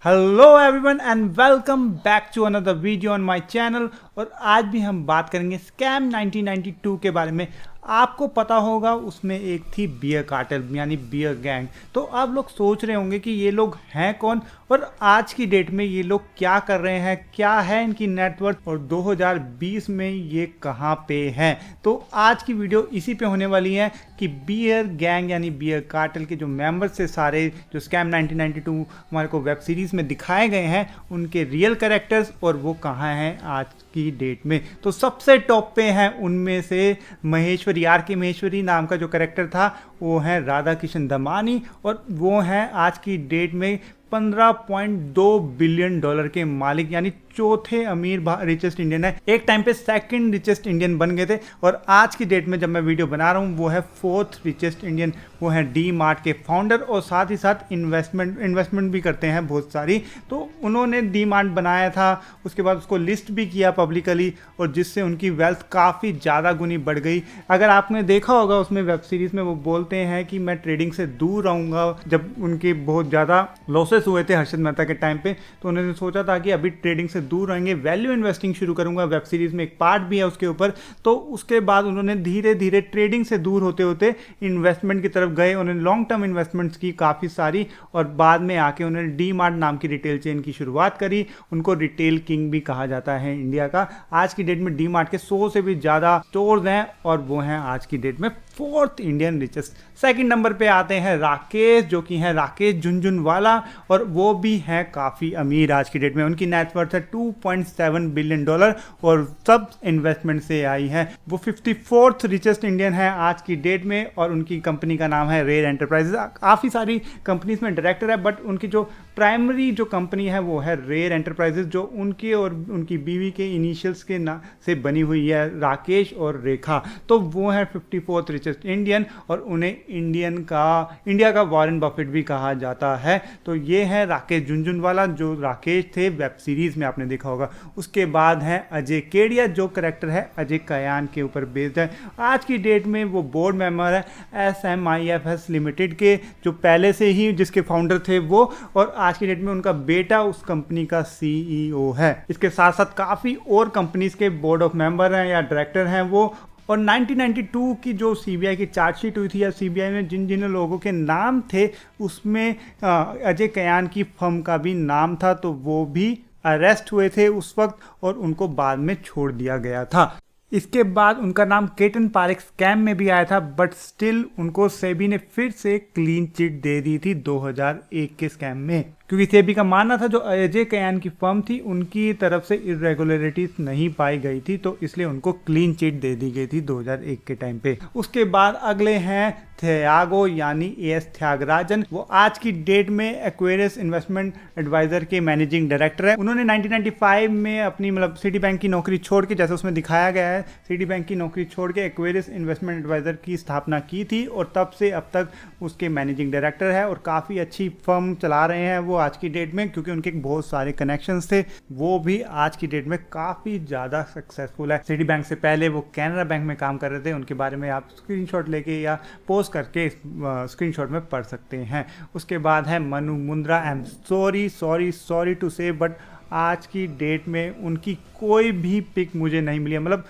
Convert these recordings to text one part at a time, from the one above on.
Hello everyone and welcome back to another video on my channel. और आज भी हम बात करेंगे स्कैम 1992 के बारे में। आपको पता होगा उसमें एक थी बियर कार्टेल यानी बियर गैंग। तो आप लोग सोच रहे होंगे कि ये लोग हैं कौन और आज की डेट में ये लोग क्या कर रहे हैं, क्या है इनकी नेटवर्थ और 2020 में ये कहाँ पे हैं। तो आज की वीडियो इसी पे होने वाली है कि बियर गैंग यानी बियर कार्टेल के जो मेंबर्स थे सारे, जो स्कैम 1992 हमारे को वेब सीरीज में दिखाए गए हैं, उनके रियल कैरेक्टर्स और वो कहाँ हैं आज की डेट में। तो सबसे टॉप पे हैं उनमें से महेश्वरी, आर के महेश्वरी नाम का जो कैरेक्टर था वो है राधा किशन दमानी और वो हैं आज की डेट में $15.2 बिलियन के मालिक, यानी चौथे अमीर रिचेस्ट इंडियन है। एक टाइम पे सेकंड रिचेस्ट इंडियन बन गए थे और आज की डेट में जब मैं वीडियो बना रहा हूँ वो है फोर्थ रिचेस्ट इंडियन। वो है डी मार्ट के फाउंडर और साथ ही साथ इन्वेस्टमेंट भी करते हैं बहुत सारी। तो उन्होंने डी मार्ट बनाया था, उसके बाद उसको लिस्ट भी किया पब्लिकली और जिससे उनकी वेल्थ काफ़ी ज़्यादा गुनी बढ़ गई। अगर आपने देखा होगा उसमें वेब सीरीज़ में वो बोलते हैं कि मैं ट्रेडिंग से दूर रहूँगा। जब उनके बहुत ज़्यादा लॉसेस हुए थे हर्षद मेहता के टाइम पे, तो उन्होंने सोचा था कि अभी ट्रेडिंग से दूर रहेंगे, वैल्यू इन्वेस्टिंग शुरू करूंगा। वेब सीरीज में एक पार्ट भी है उसके ऊपर। तो उसके बाद उन्होंने धीरे धीरे ट्रेडिंग से दूर होते होते इन्वेस्टमेंट की तरफ गए। उन्होंने लॉन्ग टर्म इन्वेस्टमेंट्स की काफ़ी सारी और बाद में आके उन्होंने डी मार्ट नाम की रिटेल चेन की शुरुआत करी। उनको रिटेल किंग भी कहा जाता है इंडिया का। आज की डेट में डी मार्ट के 100 से भी ज़्यादा स्टोर्स हैं और वो हैं आज की डेट में fourth Indian richest. Second number पे आते हैं राकेश, जो कि हैं राकेश झुनझुनवाला और वो भी हैं काफ़ी अमीर आज की डेट में। उनकी नेटवर्थ है $2.7 बिलियन और सब इन्वेस्टमेंट से आई है। वो 54th रिचेस्ट इंडियन है आज की डेट में और उनकी कंपनी का नाम है रेयर एंटरप्राइजेज। काफ़ी सारी कंपनीज में डायरेक्टर है बट उनकी जो प्राइमरी जो कंपनी है वो है रेयर एंटरप्राइजेज, जो उनके और उनकी बीवी के इनिशियल्स के नाम से बनी हुई है, राकेश और रेखा। तो वो है 54th रिचेस्ट इंडियन और उन्हें इंडिया का वॉरेन बफेट भी कहा जाता है। तो ये है राकेश झुनझुनवाला, जो राकेश थे वेब सीरीज में आपने देखा होगा। उसके बाद है अजय केडिया, जो करेक्टर है अजय कयान के ऊपर बेस्ड है। आज की डेट में वो बोर्ड मेंबर है SMIFS लिमिटेड के, जो पहले से ही जिसके फाउंडर थे वो, और आज की डेट में उनका बेटा उस कंपनी का CEO है। इसके साथ साथ काफ़ी और कंपनीज के बोर्ड ऑफ मेंबर हैं या डायरेक्टर हैं वो। और 1992 की जो CBI की चार्जशीट हुई थी या CBI में जिन जिन लोगों के नाम थे उसमें अजय कयान की फर्म का भी नाम था, तो वो भी अरेस्ट हुए थे उस वक्त और उनको बाद में छोड़ दिया गया था। इसके बाद उनका नाम केटन पारेख स्कैम में भी आया था बट स्टिल उनको सेबी ने फिर से क्लीन चिट दे दी थी 2001 के स्कैम में, क्योंकि सेबी का मानना था जो अजय कयान की फर्म थी उनकी तरफ से इरेगुलरिटीज नहीं पाई गई थी, तो इसलिए उनको क्लीन चिट दे दी गई थी 2001 के टाइम पे। उसके बाद अगले हैं थियागो यानी AS त्यागराजन। वो आज की डेट में एक्वेरियस इन्वेस्टमेंट एडवाइजर के मैनेजिंग डायरेक्टर है। उन्होंने 1995 में अपनी सिटी बैंक की नौकरी छोड़ के, जैसे उसमें दिखाया गया है, सिटी बैंक की नौकरी छोड़ के एक्वेरियस इन्वेस्टमेंट एडवाइजर की स्थापना की थी और तब से अब तक उसके मैनेजिंग डायरेक्टर है और काफ़ी अच्छी फर्म चला रहे हैं वो आज की डेट में, क्योंकि उनके बहुत सारे कनेक्शंस थे। वो भी आज की डेट में काफ़ी ज़्यादा सक्सेसफुल है। सिटी बैंक से पहले वो कैनरा बैंक में काम कर रहे थे, उनके बारे में आप स्क्रीनशॉट लेके या पोस्ट करके स्क्रीनशॉट में पढ़ सकते हैं। उसके बाद है Manu Mundra. I am sorry to say but आज की डेट में उनकी कोई भी पिक मुझे नहीं मिली है।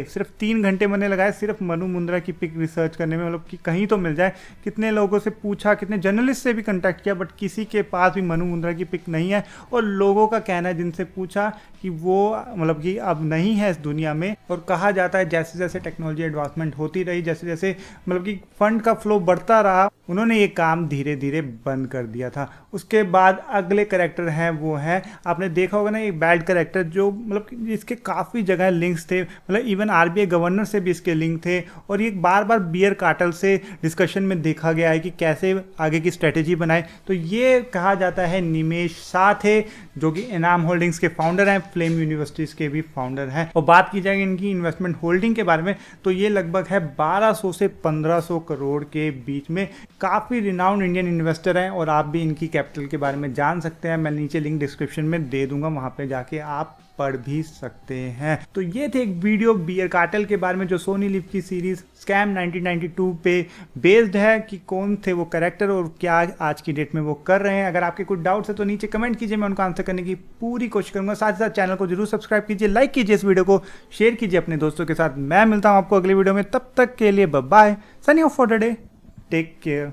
सिर्फ 3 घंटे मैंने लगाए सिर्फ मनु मुंद्रा की पिक रिसर्च करने में, कि कहीं तो मिल जाए। कितने लोगों से पूछा, कितने जर्नलिस्ट से भी कांटेक्ट किया बट किसी के पास भी मनु मुंद्रा की पिक नहीं है। और लोगों का कहना है जिनसे पूछा कि वो कि अब नहीं है इस दुनिया में। और कहा जाता है जैसे जैसे टेक्नोलॉजी एडवांसमेंट होती रही, जैसे जैसे कि फंड का फ्लो बढ़ता रहा, उन्होंने ये काम धीरे धीरे बंद कर दिया था। उसके बाद अगले करेक्टर हैं वो है, आपने देखा होगा ना, एक बैड करेक्टर जो इसके काफ़ी जगह लिंक्स थे, इवन RBI गवर्नर से भी इसके लिंक थे और ये बार बार बियर कार्टेल से डिस्कशन में देखा गया है कि कैसे आगे की स्ट्रेटेजी बनाए। तो ये कहा जाता है निमेश शाह थे, जो कि इनाम होल्डिंग्स के फाउंडर हैं, फ्लेम यूनिवर्सिटीज़ के भी फाउंडर हैं। और बात की जाएगी इनकी इन्वेस्टमेंट होल्डिंग के बारे में, तो ये लगभग है 1200 से 1500 करोड़ के बीच में। काफ़ी रिनाउंड इंडियन इन्वेस्टर हैं और आप भी इनकी कैपिटल के बारे में जान सकते हैं। मैं नीचे लिंक डिस्क्रिप्शन में दे दूंगा, वहाँ पे जाके आप पढ़ भी सकते हैं। तो ये थे एक वीडियो बियर कार्टेल के बारे में जो सोनी लिव की सीरीज स्कैम 1992 पे बेस्ड है कि कौन थे वो कैरेक्टर और क्या आज की डेट में वो कर रहे हैं। अगर आपके कुछ डाउट्स है तो नीचे कमेंट कीजिए, मैं उनका आंसर करने की पूरी कोशिश करूंगा। साथ ही साथ चैनल को जरूर सब्सक्राइब कीजिए, लाइक कीजिए इस वीडियो को, शेयर कीजिए अपने दोस्तों के साथ। मैं मिलता हूं आपको अगले वीडियो में, तब तक के लिए bye bye, signing off for the day, take care.